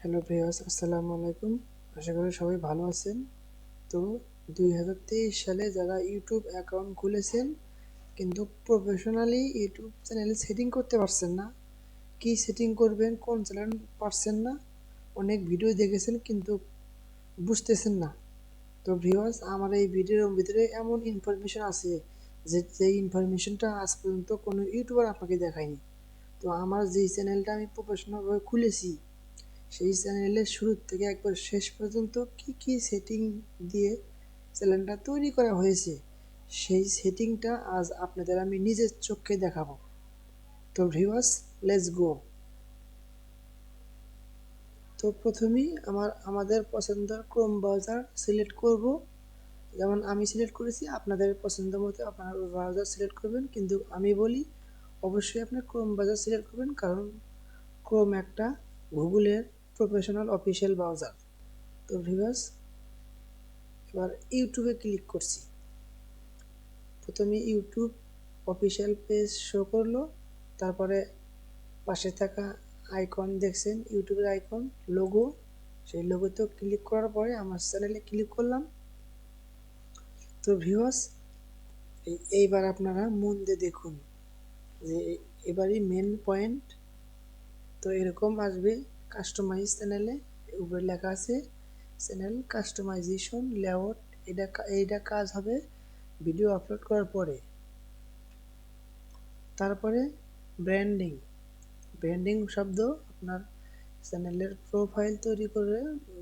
Hello viewers, আসসালামু আলাইকুম। আশা করি সবাই ভালো আছেন। তো 2023 সালে যারা ইউটিউব অ্যাকাউন্ট খুলেছেন কিন্তু প্রফেশনালি ইউটিউব চ্যানেল সেটিং করতে পারছেন না, কি সেটিং করবেন, কোন চ্যানেল পারছেন না, অনেক ভিডিও দেখেছেন কিন্তু বুঝতেছেন না। তো ভিউয়ার্স, আমার এই ভিডিওর ভিতরে এমন ইনফরমেশন আছে যে ইনফরমেশনটা আজ পর্যন্ত কোনো ইউটিউবার আপনাকে দেখায়নি। তো আমার যেই চ্যানেলটা আমি প্রফেশনালভাবে খুলেছি সেই চ্যানেলের শুরু থেকে একবার শেষ পর্যন্ত কি কি সেটিং দিয়ে চ্যানেলটা তৈরি করা হয়েছে সেই সেটিংটা আজ আপনাদের আমি নিজের চোখে দেখাবো। তো ভিউয়ার্স, লেটস গো। তো প্রথমেই আমাদের পছন্দের ক্রোম ব্রাউজার সিলেক্ট করব। যেমন আমি সিলেক্ট করেছি, আপনাদের পছন্দ মতো আপনার ব্রাউজার সিলেক্ট করবেন, কিন্তু আমি বলি অবশ্যই আপনি ক্রোম ব্রাউজার সিলেক্ট করবেন, কারণ ক্রোম একটা গুগলের প্রফেশনাল অফিসিয়াল ব্রাউজার। তো ভিউয়ার্স, এবার ইউটিউবে ক্লিক করছি। প্রথমে ইউটিউব অফিসিয়াল পেজ শো করলো, তারপরে পাশে থাকা আইকন দেখছেন, ইউটিউবের আইকন লোগো, সেই লোগোতে ক্লিক করার পরে আমার চ্যানেলে ক্লিক করলাম। তো ভিউয়ার্স, এইবার আপনারা মন দিয়ে দেখুন যে এবারই মেন পয়েন্ট। তো এরকম আসবে কাস্টমাইজ চ্যানেলে, উপরে লেখা আছে চ্যানেল কাস্টমাইজেশন লেআউট। এইটা কাজ হবে ভিডিও আপলোড করার পরে। তারপরে ব্র্যান্ডিং, ব্র্যান্ডিং শব্দ আপনার চ্যানেলের প্রোফাইল তৈরি করে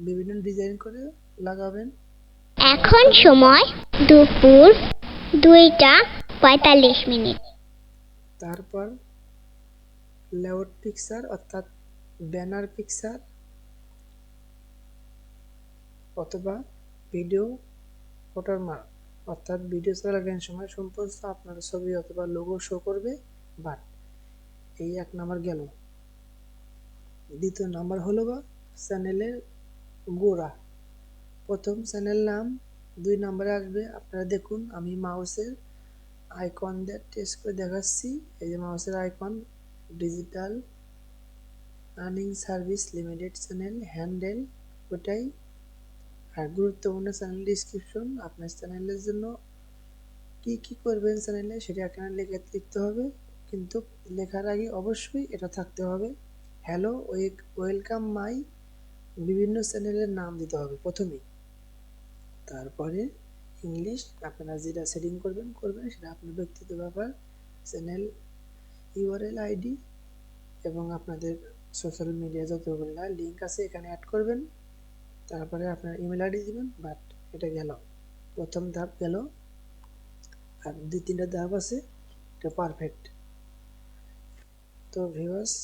বিভিন্ন ডিজাইন করে লাগাবেন। এখন সময় দুপুর 2টা 45 মিনিট। তারপর লেআউট পিকচার অর্থাৎ ব্যানার পিকচার অথবা ভিডিও ওয়াটারমার্ক অর্থাৎ ভিডিও চলাকালীন সময় সম্পূর্ণ আপনার ছবি অথবা লোগো শো করবে। বাট এই এক নাম্বার গেল। দ্বিতীয় নাম্বার হলো বা চ্যানেলের গোড়া। প্রথম চ্যানেল নাম, 2 নম্বরে আসবে, আপনারা দেখুন আমি মাউসের আইকন দিয়ে টেস্ট করে দেখাচ্ছি। এই যে মাউসের icon, digital earning service limited channel handle, ওটাই। আর গুরুত্বপূর্ণ চ্যানেল ডিসক্রিপশন, আপনার চ্যানেলের জন্য কি কি করবেন চ্যানেলে সেটা এখানে লিখতে হবে, কিন্তু লেখার আগে অবশ্যই এটা থাকতে হবে হ্যালো ওয়েলকাম মাই, বিভিন্ন চ্যানেলের নাম দিতে হবে প্রথমেই। তারপরে ইংলিশ, আপনারা যেটা সেটিং করবেন সেটা আপনার ব্যক্তিগত ব্যাপার। চ্যানেল ইউআরএল আইডি এবং আপনাদের সোশ্যাল মিডিয়া যতগুলো লিঙ্ক আছে এখানে অ্যাড করবেন। তারপরে আপনার ইমেল আইডি দিবেন। বাট এটা গেল, প্রথম ধাপ গেল, আর 2-3টা ধাপ আছে, এটা পারফেক্ট। তো ভিউয়ার্স,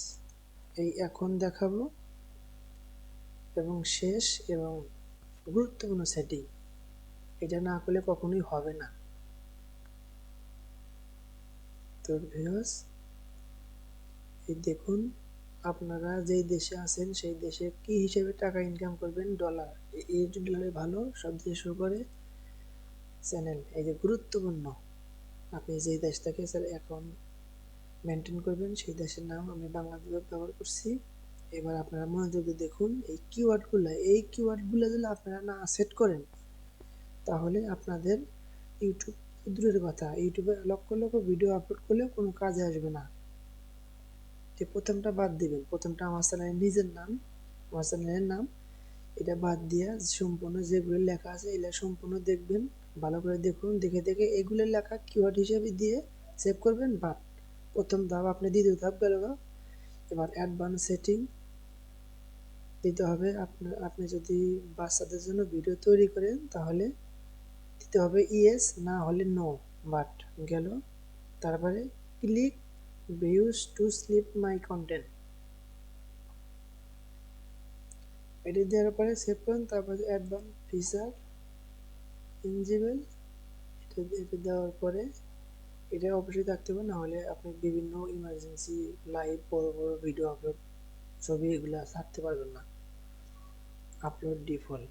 এই এখন দেখাবো এবং শেষ এবং গুরুত্বপূর্ণ সেটিং, এটা না করলে কখনোই হবে না। তো ভিউয়ার্স, এই দেখুন, আপনারা যেই দেশে আছেন সেই দেশে কি হিসেবে টাকা ইনকাম করবেন, ডলার, এই ডলারে ভালো সব দেশে শুরু করে চ্যানেল। এই যে গুরুত্বপূর্ণ, আপনি যেই দেশ থেকে অ্যাকাউন্ট মেনটেন করবেন সেই দেশের নাম আমি বাংলাদেশ ব্যবহার করছি। এবার আপনারা মনোযোগ দিয়ে দেখুন এই কিওয়ার্ডগুলো যদি আপনারা না সেট করেন তাহলে আপনাদের ইউটিউব দূরের কথা, ইউটিউবে লক্ষ লক্ষ ভিডিও আপলোড করলেও কোনো কাজে আসবে না। যে প্রথমটা বাদ দিবেন, প্রথমটা আমার চ্যানেলের নিজের নাম, আমার চ্যানেলের নাম, এটা বাদ দিয়ে সম্পূর্ণ যেগুলো লেখা আছে এগুলো সম্পূর্ণ দেখবেন, ভালো করে দেখুন, দেখে দেখে এগুলো লেখা কিওয়ার্ড হিসেবে দিয়ে সেভ করবেন। বাট প্রথম ধাপ আপনি, দ্বিতীয় ধাপ গেল। এবার অ্যাডভান্স সেটিং দিতে হবে। আপনি যদি বাচ্চাদের জন্য ভিডিও তৈরি করেন তাহলে দিতে হবে ইয়েস, না হলে নো। বাট গেল। তারপরে click views to sleep my content, এটি দেওয়ার পরে সেভ করুন। তারপরে অ্যাডভান্স ফিচার ইনজিবল, এটা দেওয়ার পরে এটা অবশ্যই থাকতে হবে, না হলে আপনি বিভিন্ন ইমার্জেন্সি লাইভ বড় বড় ভিডিও আপলোড, ছবি, এগুলো ছাড়তে পারবেন না। আপলোড ডিফল্ট,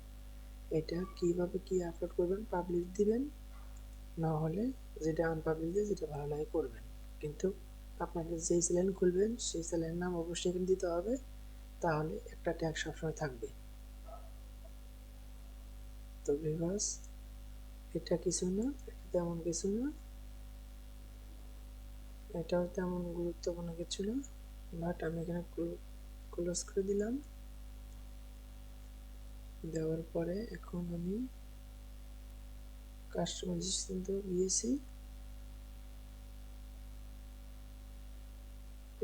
এটা কিভাবে কি আপলোড করবেন, পাবলিশ দিবেন, না হলে যেটা আনপাবলিশ দিয়ে যেটা ভালো লাগে করবেন। কিন্তু আপনাদের যেই চ্যানেল খুলবেন সেই চ্যানেলের নাম অবশ্যই এখানে দিতে হবে। তাহলে একটা ট্যাগ সবসময় থাকবে। তো ভিউয়ার্স, এটা কিছু না, এটা তেমন কিছু না, এটাও তেমন গুরুত্বপূর্ণ কিছু না, বাট আমি এখানে ক্লোজ করে দিলাম। দেওয়ার পরে এখন আমি কাস্টমাইজেশন তো গিয়েছি,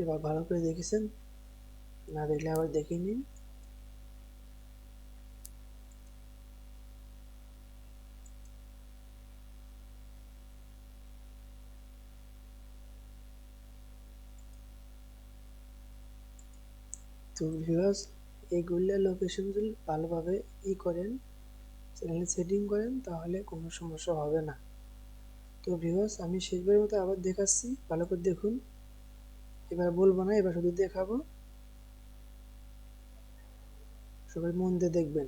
এবার ভালো করে দেখেছেন, না দেখলে আবার দেখে নিন। তো ভিউয়ার্স, এইগুলো লোকেশন যদি ভালোভাবে করেন, চ্যানেল সেটিং করেন, তাহলে কোনো সমস্যা হবে না। তো ভিউয়ার্স, আমি শেষবারের মতো আবার দেখাচ্ছি, ভালো করে দেখুন। এবার বলবো না, এবার শুধু দেখাবো, সবাই মন দিয়ে দেখবেন।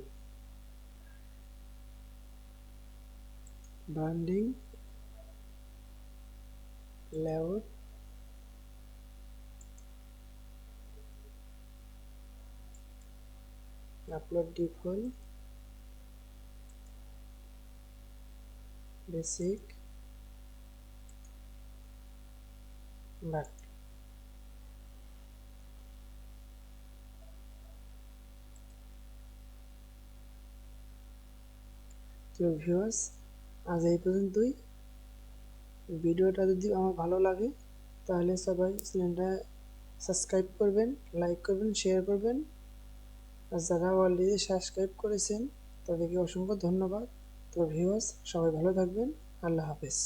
Branding, layout, upload default, basic, but. তো ভিউয়ার্স, আজ এই পর্যন্তই। ভিডিওটা যদি আমার ভালো লাগে তাহলে সবাই চ্যানেলটা সাবস্ক্রাইব করবেন, লাইক করবেন, শেয়ার করবেন। আর যারা অলরেডি সাবস্ক্রাইব করেছেন তাদেরকে অসংখ্য ধন্যবাদ। তো ভিউয়ার্স, সবাই ভালো থাকবেন। আল্লাহ হাফেজ।